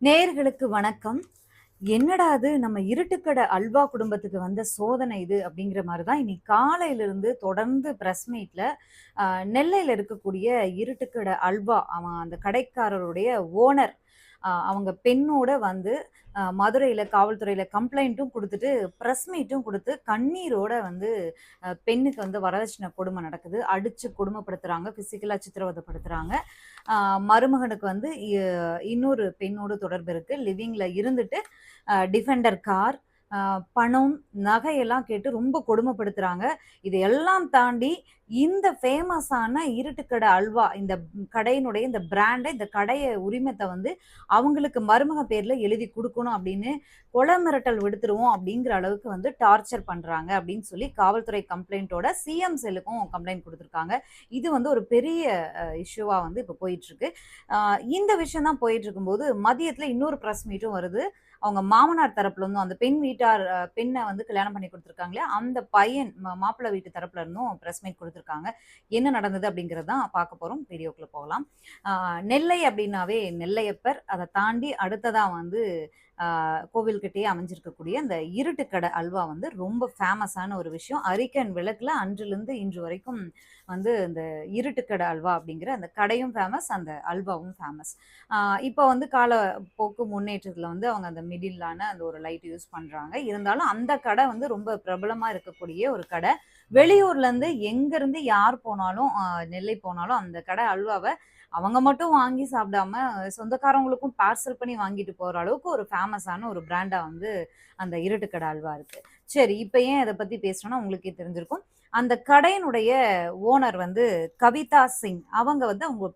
நேயர்களுக்கு வணக்கம். என்னடா இது நம்ம இருட்டுக்கட அல்வா குடும்பத்துக்கு வந்த சோதனை இது அப்படிங்கிற மாரி தான் இன்னைக்கு காலையிலிருந்து தொடர்ந்து பிரஸ் மீட்ல நெல்லையில இருக்கக்கூடிய இருட்டுக்கட அல்வா அவன் அந்த கடைக்காரருடைய ஓனர் அவங்க பெண்ணோட வந்து மதுரையில காவல்துறையில கம்ப்ளைண்ட்டும் குடுத்துட்டு, பிரஸ் மீட்டும் குடுத்து கண்ணீரோட வந்து பெண்ணுக்கு வந்து வரதட்சணை கொடுமை நடக்குது. அடிச்சு கொடுமைப்படுத்துறாங்க. பிசிக்கலா சித்திரவதைப்படுத்துறாங்க. அ மருமகனுக்கு வந்து இன்னொரு பெண்ணோடு தொடர்பு இருக்கு. லிவிங்ல இருந்துட்டு டிஃபெண்டர் கார், அ பணம், நகையெல்லாம் கேட்டு ரொம்ப கொடுமைப்படுத்துறாங்க. இதை எல்லாம் தாண்டி இந்த ஃபேமஸான இருட்டுக்கடை அல்வா, இந்த கடையினுடைய இந்த பிராண்ட, இந்த கடைய உரிமத்த வந்து அவங்களுக்கு மருமக பேர்ல எழுதி குடுக்கணும் அப்படின்னு கொலை மிரட்டல் விடுத்துருவோம் அப்படிங்கிற அளவுக்கு வந்து டார்ச்சர் பண்றாங்க அப்படின்னு சொல்லி காவல்துறை கம்ப்ளைண்ட்டோட சிஎம் செல்லுக்கும் கம்ப்ளைண்ட் குடுத்துருக்காங்க. இது வந்து ஒரு பெரிய இஷ்யூவா வந்து இப்ப போயிட்டுருக்கு. இந்த விஷயம் தான் போயிட்டுருக்கும்போது, மதியத்தில இன்னொரு பிரஸ் மீட்டும் வருது. அவங்க மாமனார் தரப்புல இருந்தும், அந்த பெண் வீட்டார் பெண்ண வந்து கல்யாணம் பண்ணி குடுத்துருக்காங்க இல்லையா? அந்த பையன் மாப்பிள்ளை வீட்டு தரப்புல இருந்தும் பிரஸ் மீட் குடுத்துருக்காங்க. என்ன நடந்தது அப்படிங்கிறது தான் பார்க்க போறோம். வீடியோக்குள்ள போகலாம். ஆ நெல்லை அப்படின்னாவே நெல்லையப்பர், அத தாண்டி அடுத்ததா வந்து கோவில்கிட்டயே அமைஞ்சிருக்கக்கூடிய அந்த இருட்டுக்கடை அல்வா வந்து ரொம்ப ஃபேமஸான ஒரு விஷயம். அரிக்கன் விளக்குல அன்றிலிருந்து இன்று வரைக்கும் வந்து இந்த இருட்டுக்கடை அல்வா அப்படிங்கிற அந்த கடையும் ஃபேமஸ், அந்த அல்வாவும் ஃபேமஸ். ஆ இப்போ வந்து காலப்போக்கு முன்னேற்றத்துல வந்து அவங்க அந்த மிடிலான அந்த ஒரு லைட் யூஸ் பண்றாங்க. இருந்தாலும் அந்த கடை வந்து ரொம்ப பிரபலமா இருக்கக்கூடிய ஒரு கடை. வெளியூர்லேருந்து எங்கேருந்து யார் போனாலும் நெல்லை போனாலும் அந்த கடை அல்வாவ அவங்க மட்டும் வாங்கி சாப்பிடாம, சொந்தக்காரவங்களுக்கும் பார்சல் பண்ணி வாங்கிட்டு போற அளவுக்கு ஒரு ஃபேமஸான ஒரு பிராண்டா வந்து அந்த இருட்டுக்கடை அல்வா இருக்கு. சரி, இப்ப ஏன் இத பத்தி பேசுறோம்னா உங்களுக்கே தெரிஞ்சிருக்கும். அந்த கடையினுடைய ஓனர் வந்து கவிதா சிங். அவங்க வந்து அவங்க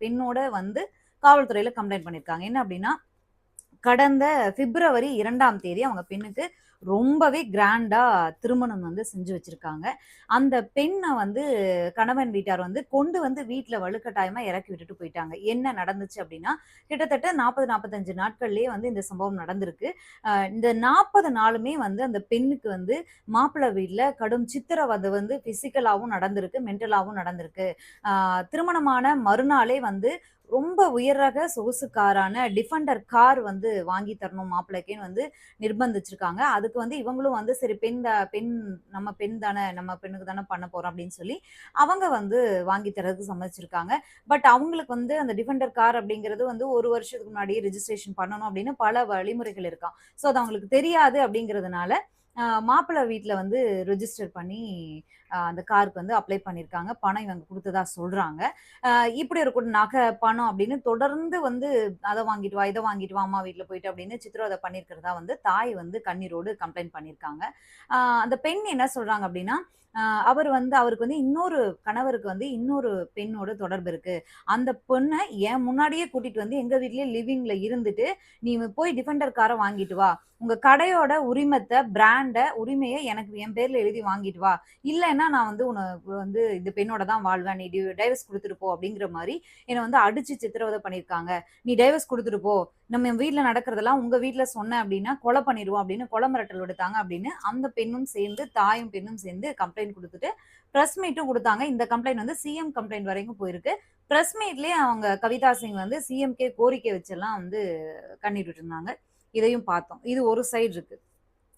பெண்ணோட வந்து காவல்துறையில கம்ப்ளைண்ட் பண்ணியிருக்காங்க. என்ன அப்டின்னா, கடந்த பிப்ரவரி 2ஆம் தேதி அவங்க பெண்ணுக்கு ரொம்பவே கிராண்டா திருமணம் வந்து செஞ்சு வச்சிருக்காங்க. அந்த பெண்ண வந்து கணவன் வீட்டார் வந்து கொண்டு வந்து வீட்ல வலுக்கட்டாயமா இறக்கி விட்டுட்டு போயிட்டாங்க. என்ன நடந்துச்சு அப்டின்னா, கிட்டத்தட்ட 40, 45 நாட்கள்லயே வந்து இந்த சம்பவம் நடந்திருக்கு. இந்த 40 நாளுமே வந்து அந்த பெண்ணுக்கு வந்து மாப்பிள்ளை வீட்ல கடும் சித்திரவதை வந்து பிசிக்கலாவும் நடந்திருக்கு, மென்டலாவும் நடந்திருக்கு. ஆ திருமணமான மறுநாளே வந்து ரொம்ப உயர் ரக சொகுசு காரான டிஃபெண்டர் கார் வந்து வாங்கி தரணும் மாப்பிள்ளைக்குன்னு வந்து நிர்பந்திச்சிருக்காங்க. அதுக்கு வந்து இவங்களும் வந்து சரி பெண் நம்ம பெண் தானே, நம்ம பெண்ணுக்கு தானே பண்ண போறோம் அப்படின்னு சொல்லி, அவங்க வந்து வாங்கி தர்றதுக்கு சம்மதிச்சிருக்காங்க. பட் அவங்களுக்கு வந்து அந்த டிஃபெண்டர் கார் அப்படிங்கிறது வந்து 1 வருஷத்துக்கு முன்னாடியே ரிஜிஸ்ட்ரேஷன் பண்ணணும் அப்படின்னு பல வழிமுறைகள் இருக்காம். ஸோ அது அவங்களுக்கு தெரியாது அப்படிங்கிறதுனால, மாப்பிள்ளை வீட்ல வந்து ரிஜிஸ்டர் பண்ணி அந்த காருக்கு வந்து அப்ளை பண்ணியிருக்காங்க. பணம் இவங்க குடுத்ததா சொல்றாங்க. அ இப்படி ஒரு நகை, பணம் அப்படின்னு தொடர்ந்து வந்து அத வாங்கிட்டு வா, இத வாங்கிட்டு வா அம்மா வீட்ல போயிட்டு அப்படின்னு சித்திரவதை பண்ணியிருக்கிறதா வந்து தாய் வந்து கண்ணீரோடு கம்ப்ளைண்ட் பண்ணியிருக்காங்க. அ அந்த பெண் என்ன சொல்றாங்க அப்படின்னா, அ அவருக்கு வந்து கணவருக்கு வந்து இன்னொரு பெண்ணோட தொடர்பு இருக்கு. அந்த பொண்ண என் முன்னாடியே கூட்டிட்டு வந்து எங்க வீட்லயே லிவிங்ல இருந்துட்டு, "நீ போய் டிஃபெண்டர் கார வாங்கிட்டு வா. உங்க கடையோட உரிமைய எனக்கு என் பேர்ல எழுதி வாங்கிட்டு வா. இல்லன்னா நான் வந்து உனக்கு வந்து இந்த பெண்ணோட தான் வாழ்வேன். நீ டைவர்ஸ் குடுத்துட்டு போ" அப்படிங்கிற மாரி என்ன வந்து அடிச்சு சித்திரவதை பண்ணியிருக்காங்க. "நீ டைவர்ஸ் குடுத்துட்டு போ. நம்ம வீட்ல நடக்கிறதெல்லாம் உங்க வீட்ல சொன்ன அப்படின்னா கொலை பண்ணிருவோம்" அப்படின்னு கொலை மிரட்டல் விடுத்தாங்க அப்படின்னு அந்த பெண்ணும் சேர்ந்து, தாயும் பெண்ணும் சேர்ந்து கம்ப்ளைண்ட் குடுத்துட்டு, பிரஸ் மீட்டும் குடுத்தாங்க. இந்த கம்ப்ளைண்ட் வந்து சிஎம் கம்ப்ளைண்ட் வரைக்கும் போயிருக்கு. பிரஸ் மீட்லயே அவங்க கவிதா சிங் வந்து சிஎம்கே கோரிக்கை வச்செல்லாம் வந்து கண்ணீர் விட்டுருந்தாங்க. இதையும் பார்த்தோம். இது ஒரு சைடு இருக்கு.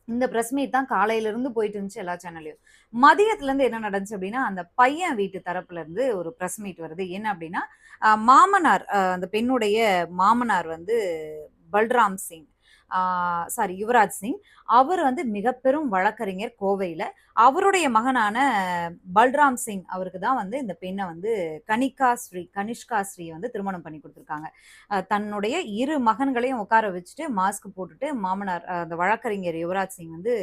இந்த பிரஸ் மீட் தான் காலையில இருந்து போயிட்டு இருந்துச்சு எல்லா சேனல்லயும். மதியத்துல இருந்து என்ன நடந்துச்சு அப்டின்னா, அந்த பையன் வீட்டு தரப்புல இருந்து ஒரு பிரஸ் மீட் வருது. என்ன அப்டின்னா, மாமனார் அந்த பெண்ணுடைய மாமனார் வந்து பல்ராம் சிங். ஆ சாரி யுவராஜ் சிங். அவர் வந்து மிக பெரும் வழக்கறிஞர் கோவையில. அவருடைய மகனான பல்ராம் சிங் அவருக்கு தான் வந்து இந்த பெண்ண வந்து கனிஷ்கா ஸ்ரீ வந்து திருமணம் பண்ணி குடுத்துருக்காங்க. தன்னுடைய 2 மகன்களையும் உட்கார வச்சுட்டு, மாஸ்க் போட்டுட்டு மாமனார் அந்த வழக்கறிஞர் யுவராஜ் சிங் வந்து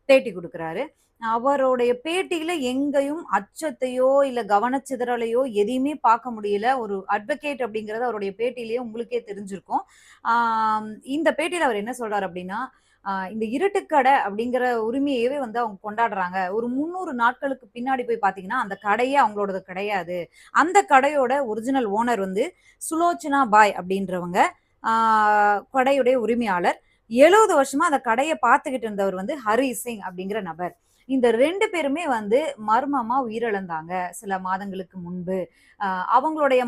பேட்டி குடுக்குறாரு. அவருடைய பேட்டியில எங்கேயும் அச்சத்தையோ, இல்ல கவனச்சிதறலையோ எதையுமே பார்க்க முடியல. ஒரு அட்வொகேட் அப்படிங்கிறது அவருடைய பேட்டியிலேயே உங்களுக்கே தெரிஞ்சிருக்கும். இந்த பேட்டியில அவர் என்ன சொல்றாரு அப்படின்னா, இந்த இருட்டுக்கடை அப்படிங்கிற உரிமையவே வந்து அவங்க கொண்டாடுறாங்க. ஒரு 300 நாட்களுக்கு பின்னாடி போய் பார்த்தீங்கன்னா, அந்த கடையே அவங்களோடது கிடையாது. அந்த கடையோட ஒரிஜினல் ஓனர் வந்து சுலோச்சனா பாய் அப்படின்றவங்க. ஆ கடையுடைய உரிமையாளர். 70 வருஷமா அந்த கடைய பார்த்துக்கிட்டு இருந்தவர் வந்து ஹரி சிங் அப்படிங்கிற நபர். இந்த 2 பேருமே வந்து மர்மமா உயிரிழந்தாங்க சில மாதங்களுக்கு முன்பு. அவங்களுடைய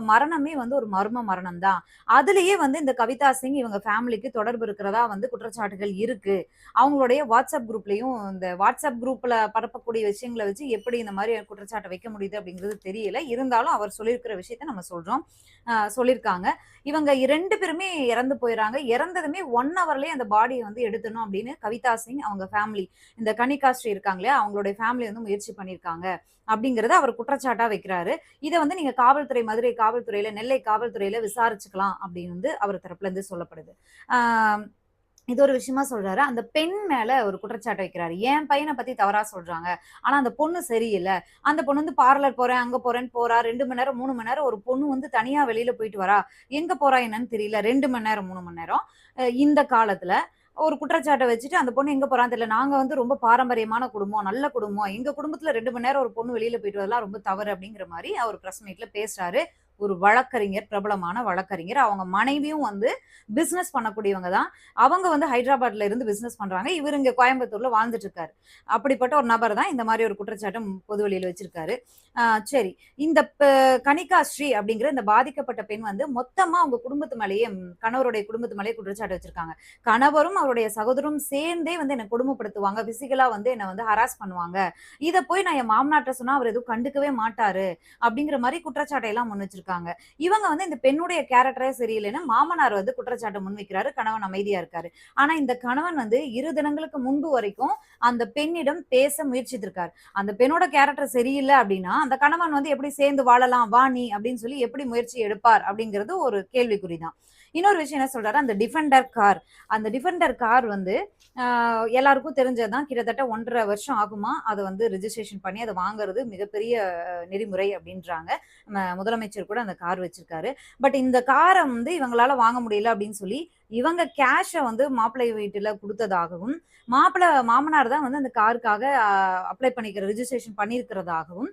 மரணமே வந்து ஒரு மர்ம மரணம் தான். அதுலயே வந்து இந்த கவிதா சிங் இவங்க ஃபேமிலிக்கு தொடர்பு இருக்கிறதா வந்து குற்றச்சாட்டுகள் இருக்கு. அவங்களுடைய வாட்ஸ்அப் குரூப்லயும் இந்த வாட்ஸ்அப் குரூப்ல பரப்பக்கூடிய விஷயங்கள வச்சு எப்படி இந்த மாரி குற்றச்சாட்ட வைக்க முடியுது அப்படிங்கிறது தெரியல. இருந்தாலும் அவர் சொல்லியிருக்கிற விஷயத்த நம்ம சொல்றோம். சொல்லியிருக்காங்க. இவங்க 2 பேருமே இறந்து போயிறாங்க. இறந்ததுமே 1 ஹவர்லயே அந்த பாடிய வந்து எடுத்துடணும் அப்படின்னு கவிதா சிங் அவங்க ஃபேமிலி, இந்த கனிகா ஸ்ரீ இருக்காங்க இல்லையா? அவங்களுடைய ஃபேமிலி வந்து முயற்சி பண்ணியிருக்காங்க. அப்படிங்கிறத அவர் குற்றச்சாட்டா வைக்கிறாரு. இத வந்து நீங்க காவல்துறை மதுரை காவல்துறையில, நெல்லை காவல்துறையில விசாரிச்சுக்கலாம் அப்படின்னு வந்து அவர் தரப்புல இருந்து சொல்லப்படுது. ஆ இது ஒரு விஷயமா சொல்றாரு. அந்த பெண் மேல ஒரு குற்றச்சாட்டு வைக்கிறாரு. என் பையன பத்தி தவறா சொல்றாங்க. ஆனா அந்த பொண்ணு சரியில்ல. அந்த பொண்ணு வந்து பார்லர் போறேன், அங்க போறேன்னு போறா. 2 மணி நேரம், 3 மணி நேரம் ஒரு பொண்ணு வந்து தனியா வெளியில போயிட்டு வரா. எங்க போறா என்னன்னு தெரியல. 2 மணி நேரம், 3 மணி நேரம். இந்த காலத்துல ஒரு குற்றச்சாட்ட வச்சுட்டு அந்த பொண்ணு எங்க போறான்னு தெரியல. நாங்க வந்து ரொம்ப பாரம்பரியமான குடும்பம், நல்ல குடும்பம். எங்க குடும்பத்துல 2 மணி நேரம் ஒரு பொண்ணு வெளியில போயிட்டு வரதெல்லாம் ரொம்ப தவறு அப்படிங்கிற மாரி அவர் பிரஸ் மீட்ல பேசுறாரு. ஒரு வழக்கறிஞர், பிரபலமான வழக்கறிஞர். அவங்க மனைவியும் வந்து பிசினஸ் பண்ணக்கூடியவங்க தான். அவங்க வந்து ஹைதராபாத்ல இருந்து பிசினஸ் பண்றாங்க. இவரு இங்க கோயம்புத்தூர்ல வாழ்ந்துட்டு இருக்காரு. அப்படிப்பட்ட ஒரு நபர் தான் இந்த மாரி ஒரு குற்றச்சாட்ட பொது வெளியில வச்சிருக்காரு. ஆ சரி. இந்த கனிகா ஸ்ரீ அப்படிங்கிற இந்த பாதிக்கப்பட்ட பெண் வந்து மொத்தமா அவங்க குடும்பத்து மேலேயே கணவருடைய குடும்பத்து மேலேயே குற்றச்சாட்டு வச்சிருக்காங்க. கணவரும் அவருடைய சகோதரரும் சேர்ந்தே வந்து என்ன கொடுமைப்படுத்துவாங்க. பிசிக்கலா வந்து என்ன வந்து ஹராஸ் பண்ணுவாங்க. இத போய் நான் என் மாமனார்ட்ட சொன்னா அவர் எதுவும் கண்டுக்கவே மாட்டாரு. அப்படிங்கிற மாரி குற்றச்சாட்டை எல்லாம் முன் வச்சிருக்காங்க. இவங்க வந்து இந்த பெண்ணுடைய கேரக்டரே சரியில்லைன்னு மாமனார் வந்து குற்றச்சாட்டு முன்வைக்கிறாரு. கணவன் அமைதியா இருக்காரு. ஆனா இந்த கணவன் வந்து 2 தினங்களுக்கு முன்பு வரைக்கும் அந்த பெண்ணிடம் பேச முயற்சித்திருக்காரு. அந்த பெண்ணோட கேரக்டர் சரியில்ல அப்படின்னா, அந்த கணவன் வந்து எப்படி சேர்ந்து வாழலாம், வா நீ அப்படின்னு சொல்லி எப்படி முயற்சி எடுப்பார் அப்படிங்கிறது ஒரு கேள்விக்குறி தான். இன்னொரு விஷயம் என்ன சொல்றாரு, அந்த டிஃபெண்டர் கார் வந்து எல்லாருக்கும் தெரிஞ்சது தான். கிட்டத்தட்ட 1 1/2 வருஷம் ஆகுமா, அத வந்து ரிஜிஸ்ட்ரேஷன் பண்ணி அத வாங்குறது மிகப்பெரிய நெறிமுறை அப்படின்றாங்க. முதலமைச்சர் கூட அந்த கார் வச்சிருக்காரு. பட் இந்த கார வந்து இவங்களால வாங்க முடியல அப்படின்னு சொல்லி, இவங்க கேஷ வந்து மாப்பிள்ளை வீட்டுல குடுத்ததாகவும், மாமனார் தான் வந்து அந்த காருக்காக அப்ளை பண்ணிக்கிற ரிஜிஸ்ட்ரேஷன் பண்ணியிருக்கிறதாகவும்,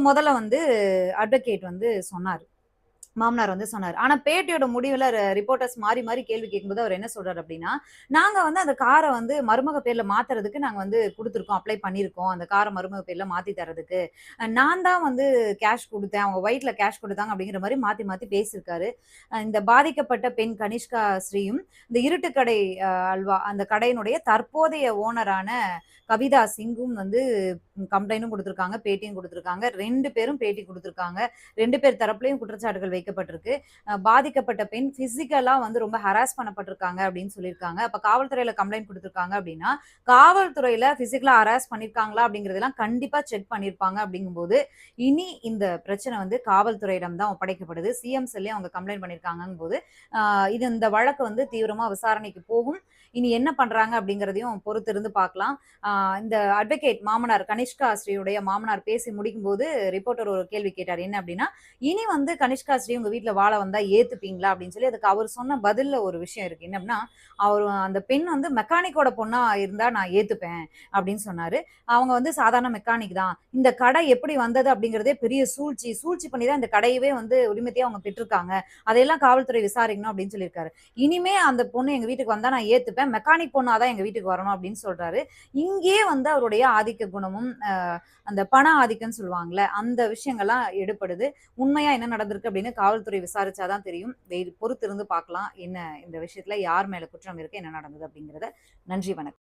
முதல்ல வந்து அட்வொகேட் வந்து சொன்னாரு. மாமனார் வந்து சொன்னாரு. ஆனா பேட்டியோட முடிவுல ரிப்போர்ட்டர்ஸ் மாறி, மாறி கேள்வி கேட்கும்போது அவர் என்ன சொல்றாரு அப்டின்னா, "நாங்க வந்து அந்த கார வந்து மருமக பேர்ல மாத்துறதுக்கு நாங்க வந்து குடுத்துருக்கோம். அப்ளை பண்ணியிருக்கோம். அந்த கார மருமக பேர்ல மாத்தி தர்றதுக்கு. நான் தான் வந்து கேஷ் குடுத்தேன். அவங்க ஒய்ஃப்ல கேஷ் குடுத்தாங்க." அப்படிங்கிற மாரி மாத்தி, மாத்தி பேசியிருக்காரு. இந்த பாதிக்கப்பட்ட பெண் கனிஷ்கா ஸ்ரீயும், இந்த இருட்டு கடை அல்வா அந்த கடையினுடைய தற்போதைய ஓனரான கவிதா சிங்கும் வந்து கம்ப்ளைண்டும் குடுத்துருக்காங்க, பேட்டியும் குடுத்துருக்காங்க. 2 பேரும் பேட்டி குடுத்துருக்காங்க. 2 பேர் தரப்புலயும் குற்றச்சாட்டுகள் வைக்கப்பட்டிருக்கு. பாதிக்கப்பட்ட பெண் பிசிக்கலா வந்து ரொம்ப ஹராஸ் பண்ணப்பட்டிருக்காங்க அப்படின்னு சொல்லியிருக்காங்க. அப்ப காவல்துறையில கம்ப்ளைண்ட் குடுத்துருக்காங்க அப்படின்னா, காவல்துறையில பிசிக்கலா ஹராஸ் பண்ணியிருக்காங்களா அப்படிங்கிறதெல்லாம் கண்டிப்பா செக் பண்ணியிருப்பாங்க அப்படிங்கும்போது, இனி இந்த பிரச்சனை வந்து காவல்துறையிடம் தான் ஒப்படைக்கப்படுது. சிஎம் செல்லயும் அவங்க கம்ப்ளைண்ட் பண்ணியிருக்காங்கங்கும்போது, ஆ இந்த வழக்கு வந்து தீவிரமா விசாரணைக்கு போகும். இனி என்ன பண்றாங்க அப்படிங்கிறதையும் பொறுத்திருந்து பார்க்கலாம். இந்த அட்வொகேட் மாமனார் கனிஷ்கா ஸ்ரீயுடைய மாமனார் பேசி முடிக்கும்போது ரிப்போர்ட்டர் ஒரு கேள்வி கேட்டார். என்ன அப்படின்னா, "இனி வந்து கனிஷ்கா ஸ்ரீ உங்க வீட்ல வாழ வந்தா ஏத்துப்பீங்களா?" அப்படின்னு சொல்லி அதுக்கு அவர் சொன்ன பதில்ல ஒரு விஷயம் இருக்கு. என்ன அப்படின்னா, அவரு அந்த பெண் வந்து மெக்கானிக்கோட பொண்ணா இருந்தா நான் ஏத்துப்பேன் அப்படின்னு சொன்னாரு. அவங்க வந்து சாதாரண மெக்கானிக் தான். இந்த கடை எப்படி வந்தது அப்படிங்கிறதே பெரிய சூழ்ச்சி. சூழ்ச்சி பண்ணி தான் இந்த கடையவே வந்து உரிமத்தையே அவங்க பெற்றிருக்காங்க. அதையெல்லாம் காவல்துறை விசாரிக்கணும் அப்படின்னு சொல்லியிருக்காரு. இனிமே அந்த பொண்ணு எங்க வீட்டுக்கு வந்தா நான் ஏத்துப்பேன். மெக்கானிக் பொண்ணா தான் எங்க வீட்டுக்கு வரணும் அப்படின்னு சொல்றாரு. இங்கேயே வந்து அவருடைய ஆதிக்க குணமும், அந்த பண ஆதிக்கம்ன்னு சொல்லுவாங்கல்ல, அந்த விஷயங்கள்லாம் எடுபடுது. உண்மையா என்ன நடந்திருக்கு அப்படின்னு காவல்துறை விசாரிச்சா தான் தெரியும். பொறுத்திருந்து பார்க்கலாம். என்ன இந்த விஷயத்துல யார் மேல குற்றம் இருக்கு, என்ன நடந்தது அப்படிங்கிறத. நன்றி, வணக்கம்.